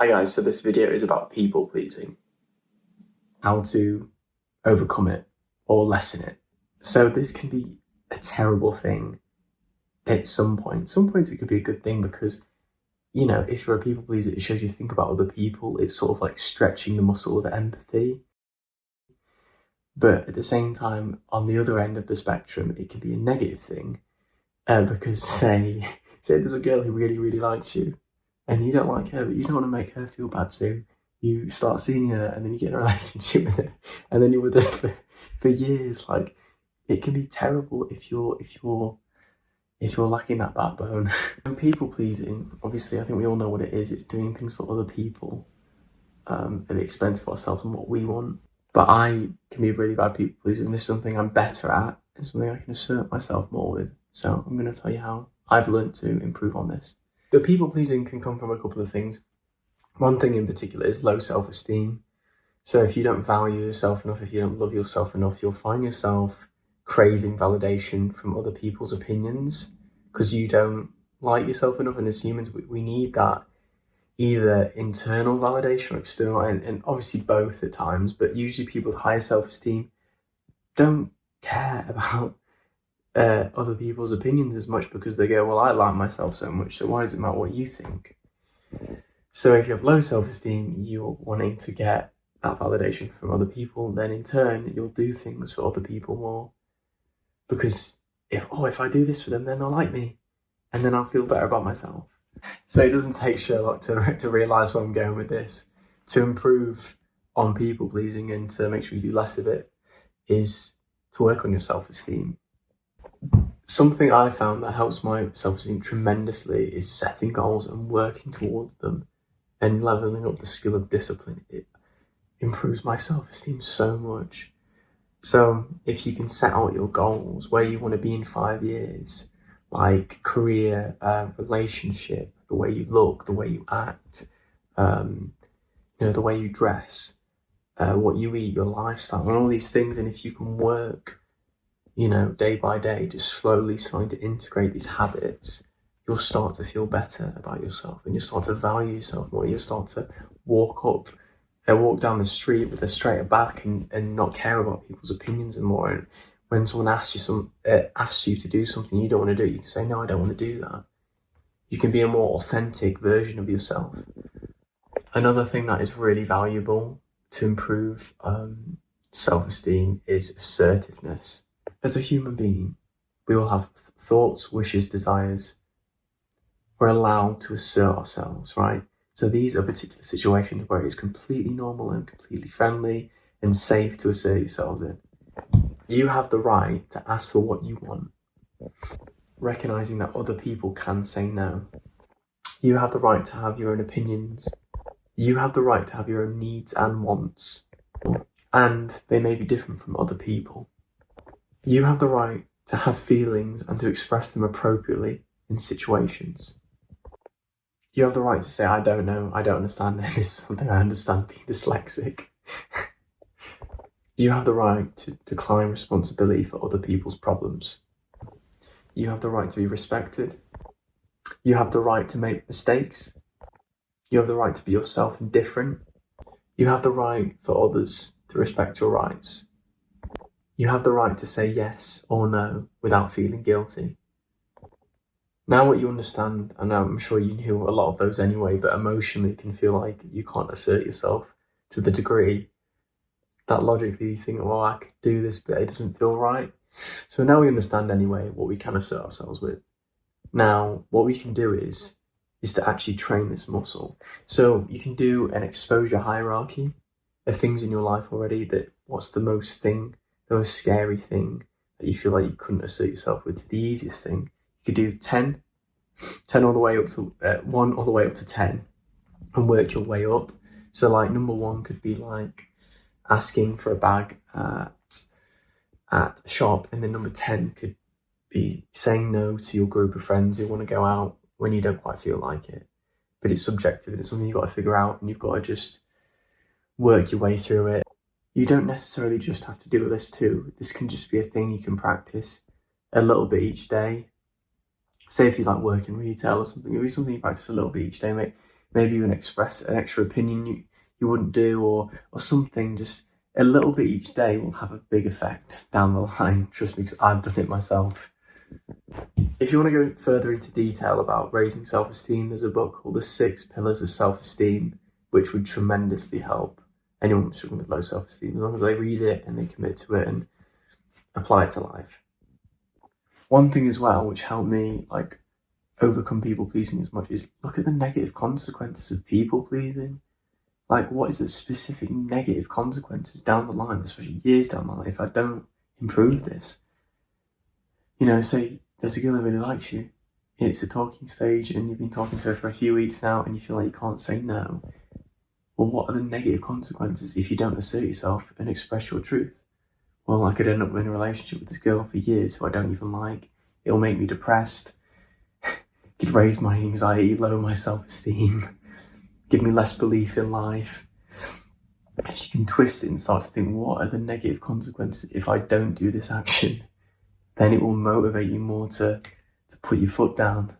Hi guys, so this video is about people pleasing, how to overcome it or lessen it. So this can be a terrible thing at some point. Some points it could be a good thing because, you know, if you're a people pleaser, it shows you think about other people. It's sort of like stretching the muscle of empathy. But at the same time, on the other end of the spectrum, it can be a negative thing because say there's a girl who really, really likes you and you don't like her, but you don't want to make her feel bad, so you start seeing her and then you get in a relationship with her and then you're with her for years. Like, it can be terrible if you're lacking that backbone. And people pleasing, obviously, I think we all know what it is. It's doing things for other people at the expense of ourselves and what we want. But I can be a really bad people pleaser, and this is something I'm better at and something I can assert myself more with. So I'm going to tell you how I've learned to improve on this. So people pleasing can come from a couple of things. One thing in particular is low self-esteem. So if you don't value yourself enough, if you don't love yourself enough, you'll find yourself craving validation from other people's opinions because you don't like yourself enough. And as humans, we need that either internal validation or external, and obviously both at times, but usually people with higher self-esteem don't care about other people's opinions as much because they go, well, I like myself so much, so why does it matter what you think? So if you have low self-esteem, you're wanting to get that validation from other people, then in turn, you'll do things for other people more. Because if I do this for them, then they'll like me, and then I'll feel better about myself. So it doesn't take Sherlock to realise where I'm going with this. To improve on people pleasing and to make sure you do less of it is to work on your self-esteem. Something I found that helps my self-esteem tremendously is setting goals and working towards them and leveling up the skill of discipline. It improves my self-esteem so much. So if you can set out your goals, where you want to be in 5 years, like career, relationship, the way you look, the way you act, the way you dress, what you eat, your lifestyle, and all these things. And if you can work, day by day, just slowly starting to integrate these habits, you'll start to feel better about yourself and you'll start to value yourself more. You'll start to walk down the street with a straighter back and not care about people's opinions anymore. And when someone asks you to do something you don't want to do, you can say, no, I don't want to do that. You can be a more authentic version of yourself. Another thing that is really valuable to improve self-esteem is assertiveness. As a human being, we all have thoughts, wishes, desires. We're allowed to assert ourselves, right? So these are particular situations where it's completely normal and completely friendly and safe to assert yourselves in. You have the right to ask for what you want, recognizing that other people can say no. You have the right to have your own opinions. You have the right to have your own needs and wants, and they may be different from other people. You have the right to have feelings and to express them appropriately in situations. You have the right to say, I don't know, I don't understand, and this is something I understand, being dyslexic. You have the right to decline responsibility for other people's problems. You have the right to be respected. You have the right to make mistakes. You have the right to be yourself and different. You have the right for others to respect your rights. You have the right to say yes or no without feeling guilty. Now what you understand, and I'm sure you knew a lot of those anyway, but emotionally can feel like you can't assert yourself to the degree that logically you think, well, I could do this, but it doesn't feel right. So now we understand anyway what we can assert ourselves with. Now, what we can do is to actually train this muscle. So you can do an exposure hierarchy of things in your life already. That what's the most scary thing that you feel like you couldn't assert yourself with, to the easiest thing. You could do 10 all the way up to 1 all the way up to 10 and work your way up. So like number 1 could be like asking for a bag at a shop, and then number 10 could be saying no to your group of friends who want to go out when you don't quite feel like it. But it's subjective and it's something you've got to figure out, and you've got to just work your way through it. You don't necessarily just have to do this too. This can just be a thing you can practice a little bit each day. Say if you like work in retail or something, it'll be something you practice a little bit each day. maybe even express an extra opinion you wouldn't do, or something. Just a little bit each day will have a big effect down the line. Trust me, because I've done it myself. If you want to go further into detail about raising self-esteem, there's a book called The 6 Pillars of Self-Esteem, which would tremendously help anyone struggling with low self-esteem, as long as they read it and they commit to it and apply it to life. One thing as well, which helped me overcome people pleasing as much, is look at the negative consequences of people pleasing. What is the specific negative consequences down the line, especially years down the line, if I don't improve this? Say there's a girl who really likes you, it's a talking stage, and you've been talking to her for a few weeks now, and you feel like you can't say no. Well, what are the negative consequences if you don't assert yourself and express your truth? Well, I could end up in a relationship with this girl for years who I don't even like. It'll make me depressed. It could raise my anxiety, lower my self-esteem, give me less belief in life. If you can twist it and start to think, what are the negative consequences if I don't do this action? Then it will motivate you more to put your foot down